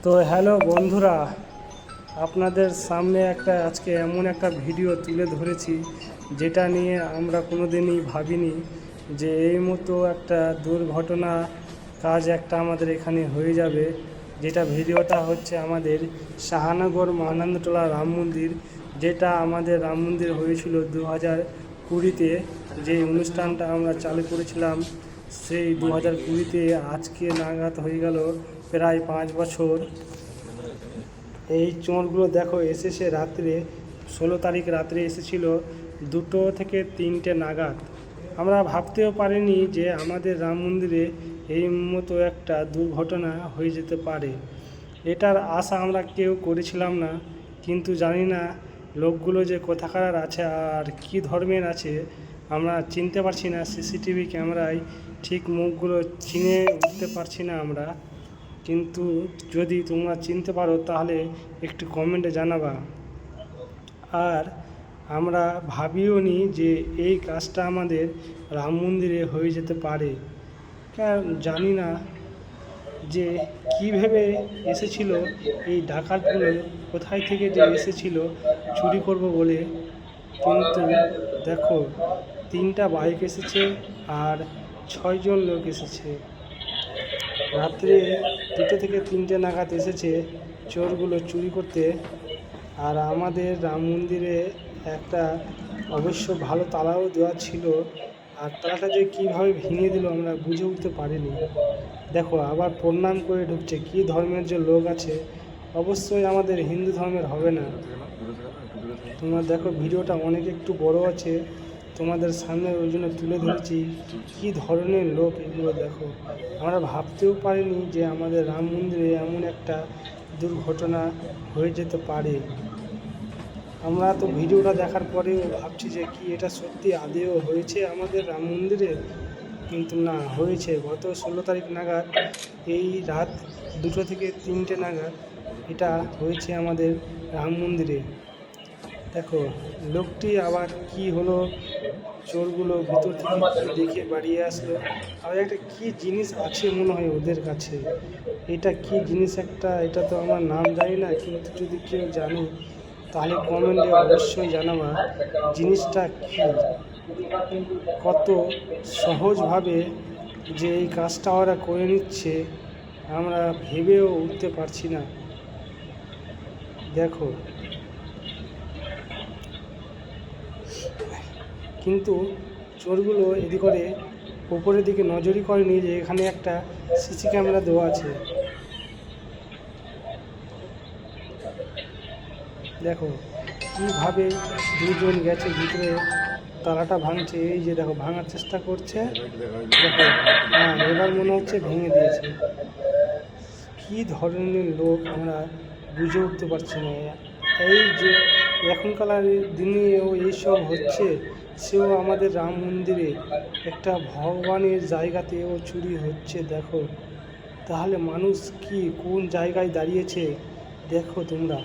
তো হ্যালো বন্ধুরা, আপনাদের সামনে আজকে এমন একটা ভিডিও তুলে ধরেছি যেটা নিয়ে আমরা কোনোদিনই ভাবিনি যে এই মতো একটা দুর্ঘটনা কাজ একটা আমাদের এখানে হয়ে যাবে। যেটা ভিডিওটা হচ্ছে আমাদের শাহানগর মহানন্দটোলা রাম মন্দির, যেটা আমাদের রাম মন্দির হয়েছিল 2020-তে। যে অনুষ্ঠানটা আমরা চালু করেছিলাম সেই 2020-তে আজকে নাগাদ হয়ে গেল প্রায় 5 বছর। এই চোরগুলো দেখো এসেছে রাত্রে, 16 তারিখ রাত্রে এসেছিল 2টো থেকে 3টে নাগাদ। আমরা ভাবতেও পারিনি যে আমাদের রাম মন্দিরে এই মতো একটা দুর্ঘটনা হয়ে যেতে পারে। এটার আশা আমরা কেউ করেছিলাম না, কিন্তু জানি না লোকগুলো যে কোথাকার আছে আর কি ধর্মের আছে আমরা চিনতে পারছি না। সিসিটিভি ক্যামেরায় ঠিক মুখগুলো চিনে উঠতে পারছি না আমরা, কিন্তু যদি তোমরা চিনতে পারো তাহলে একটু কমেন্টে জানাবা। আর আমরা ভাবিও নি যে এই কাজটা আমাদের রাম মন্দিরে হয়ে যেতে পারে। জানি না যে কীভাবে এসেছিল এই ডাকাতগুলো, কোথায় থেকে যে এসেছিল চুরি করব বলে। কিন্তু দেখো 3টা বাইক এসেছে আর 6জন লোক এসেছে। রাত্রে 2টো থেকে 3টে নাগাদ এসেছে চোরগুলো চুরি করতে। আর আমাদের রাম মন্দিরে একটা অবশ্য ভালো তালাও দেওয়া ছিল, আর তালাটা যে কীভাবে ভেঙে দিল আমরা বুঝে উঠতে পারিনি। দেখো আবার প্রণাম করে ঢুকছে। কী ধর্মের যে লোক আছে, অবশ্যই আমাদের হিন্দু ধর্মের হবে না। তোমরা দেখো ভিডিওটা অনেক একটু বড় আছে, তোমাদের সামনে ওই জন্য তুলে ধরেছি। কী ধরনের লোক এগুলো দেখো, আমরা ভাবতেও পারিনি যে আমাদের রাম মন্দিরে এমন একটা দুর্ঘটনা হয়ে যেতে পারে। আমরা তো ভিডিওটা দেখার পরেও ভাবছি যে কি এটা সত্যি আদেও হয়েছে আমাদের রাম মন্দিরে, কিন্তু না, হয়েছে। গত 16 তারিখ নাগাদ এই রাত 2টো থেকে 3টে নাগাদ এটা হয়েছে আমাদের রাম মন্দিরে। দেখো লোকটি আবার কি হলো, চোরগুলো ভিতর থেকে কী দেখে বাড়িয়ে আসলো। আর একটা কি জিনিস আছে মনে হয় ওদের কাছে। এটা কি জিনিস একটা, এটা তো আমার নাম জানি না, কিন্তু যদি কেউ জানে তাহলে কমেন্টে অবশ্যই জানাবা জিনিসটা কি। কত সহজভাবে যে এই কাজটা ওরা করে নিচ্ছে আমরা ভেবেও উঠতে পারছি না। দেখো কিন্তু চোরগুলো এদিক করে উপরের দিকে নজরই করেনি যে এখানে একটা সিসি ক্যামেরা দেওয়া আছে। দেখো কীভাবে দুজন গেছে ভিতরে, তালাটা ভাঙছে। এই যে দেখো ভাঙার চেষ্টা করছে। দেখো হ্যাঁ, এবার মনে হচ্ছে ভেঙে দিয়েছে। কী ধরনের লোক আমরা বুঝে উঠতে পারছি না। এই যে এখনকার দিনেও এইসব হচ্ছে, সেও আমাদের রাম মন্দিরে একটা ভগবানের জায়গাতেও চুরি হচ্ছে। দেখো তাহলে মানুষ কি কোন জায়গায় দাঁড়িয়েছে দেখো তোমরা।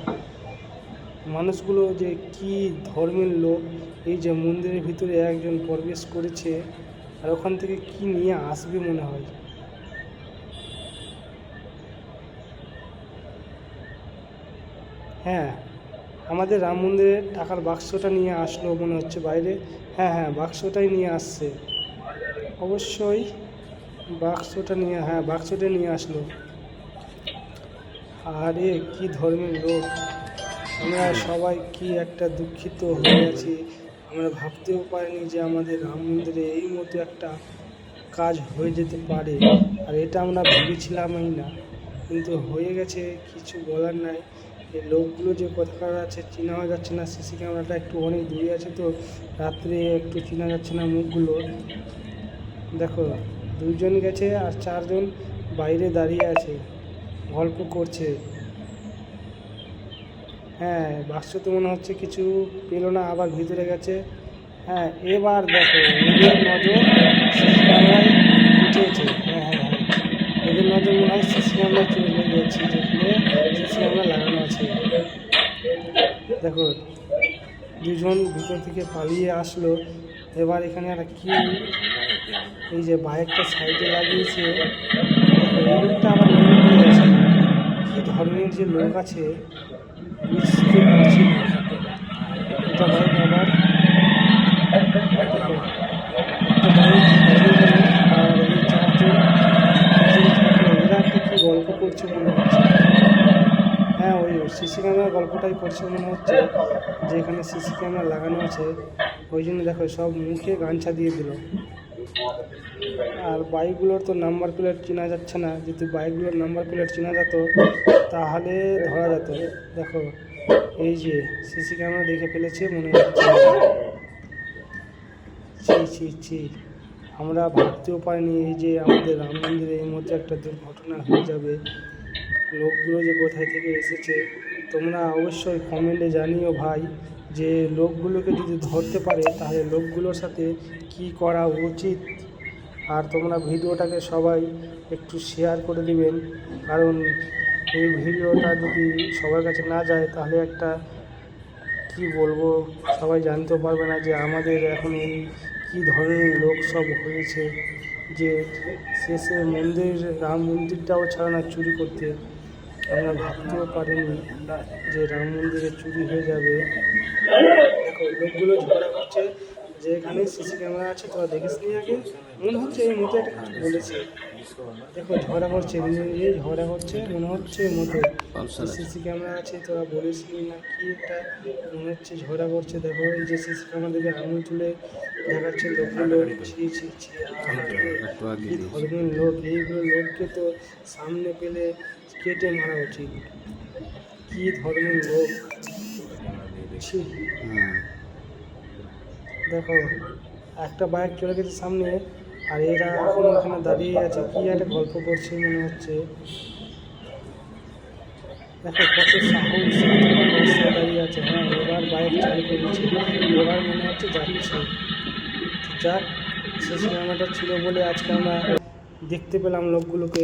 মানুষগুলো যে কি ধর্মের লোক, এই যে মন্দিরের ভিতরে একজন প্রবেশ করেছে আর ওখান থেকে কি নিয়ে আসবে মনে হয়। হ্যাঁ, আমাদের রাম মন্দিরের টাকার বাক্সটা নিয়ে আসলো মনে হচ্ছে বাইরে। হ্যাঁ হ্যাঁ, বাক্সটাই নিয়ে আসছে অবশ্যই। বাক্সটা নিয়ে আসলো। আরে কি ধর্মের লোক, আমরা সবাই কি একটা দুঃখিত হয়ে আছি। আমরা ভাবতেও পারিনি যে আমাদের রাম মন্দিরে এই মতো একটা কাজ হয়ে যেতে পারে। আর এটা আমরা ভেবেছিলামই না, কিন্তু হয়ে গেছে, কিছু বলার নাই। এই লোকগুলো যে কোথাকার আছে চেনা যাচ্ছে না। সিসি ক্যামেরাটা একটু অনেক দূরে আছে, তো রাত্রে একটু চেনা যাচ্ছে না মুখগুলো। দেখো 2জন গেছে আর 4জন বাইরে দাঁড়িয়ে আছে, গল্প করছে। হ্যাঁ, বাক্স তো মনে হচ্ছে কিছু পেলো না, আবার ভিতরে গেছে। হ্যাঁ, এবার দেখো এদের নজর সিসি ক্যামেরায় উঠেছে। হ্যাঁ হ্যাঁ হ্যাঁ, এদের নজর মনে হয় সিসি ক্যামেরায় চলে গেছে, যেখানে সিসি ক্যামেরা লাগানো আছে। দেখো 2জন ভিতর থেকে পালিয়ে আসলো। এবার এখানে একটা কি, এই যে বাইকটা সাইডে লাগিয়েছে, দেখো এই লোকটা আবার নেমে পড়ে গেছে। কী ধর্মের যে লোক আছে বুঝতে পারছি না। এটা বাইক আবার একটা বাইক গাড়ি গেল, আর এই চারজন থাকলো, এরা একটা কি গল্প করছে মনে হচ্ছে। হ্যাঁ, ওই সিসি ক্যামেরার গল্পটাই করছে মনে হচ্ছে, যে এখানে সিসি ক্যামেরা লাগানো আছে, ওই জন্য দেখো সব মুখে গামছা দিয়ে দিল। আর বাইকগুলোর তো নাম্বার প্লেট চেনা যাচ্ছে না, যদি বাইকগুলোর নাম্বার প্লেট চেনা যেত তাহলে ধরা যেত। দেখো এই যে সিসি ক্যামেরা দেখে ফেলেছে মনে হচ্ছে। ছি, আমরা ভাবতেও পারিনি এই যে আমাদের রাম মন্দিরে এই মধ্যে একটা দুর্ঘটনা হয়ে যাবে। লোকগুলো যে কোথায় থেকে এসেছে তোমরা অবশ্যই কমেন্টে জানিও ভাই, যে লোকগুলোকে যদি ধরতে পারে তাহলে লোকগুলোর সাথে কি করা উচিত। আর তোমরা ভিডিওটাকে সবাই একটু শেয়ার করে দিবেন, কারণ এই ভিডিওটা যদি সবার কাছে না যায় তাহলে একটা কি বলবো, সবাই জানতেও পারবে না যে আমাদের এখন এই কী ধরনের লোক সব হয়েছে, যে শেষে রাম মন্দিরটাও ছাড়া না চুরি করতে। আমরা ভাবতেও পারিনি যে রাম মন্দিরে চুরি হয়ে যাবে। দেখো লোকগুলো ঝগড়া করছে যে এখানে সিসি ক্যামেরা আছে, তোরা দেখিস নি আগে, মনে হচ্ছে এই মতো একটা কিছু বলেছে। দেখো ঝগড়া করছে, এই ঝগড়া করছে মনে হচ্ছে মতো সিসি ক্যামেরা আছে তোরা বলিস নি না কি একটা মনে হচ্ছে ঝগড়া করছে। দেখো এই যে সিসি ক্যামেরা থেকে আঙুল তুলে দেখাচ্ছে লোকগুলো। কি ধরনের লোক, এইগুলো লোককে তো সামনে পেলে কেটে মারা উচিত। কি ধরনের লোক, ছি। দেখো একটা বাইক চলে গেছে সামনে, আর এরা এখন ওখানে দাঁড়িয়ে আছে, কি একটা গল্প করছে মনে হচ্ছে। দেখো কত সাহস, রাস্তায় দাঁড়িয়ে আছে। হ্যাঁ, এবার বাইক চালু করেছে, এবার মনে হচ্ছে যাচ্ছে। যাক, শেষ ক্যামেরাটা ছিল বলে আজকে আমরা দেখতে পেলাম লোকগুলোকে।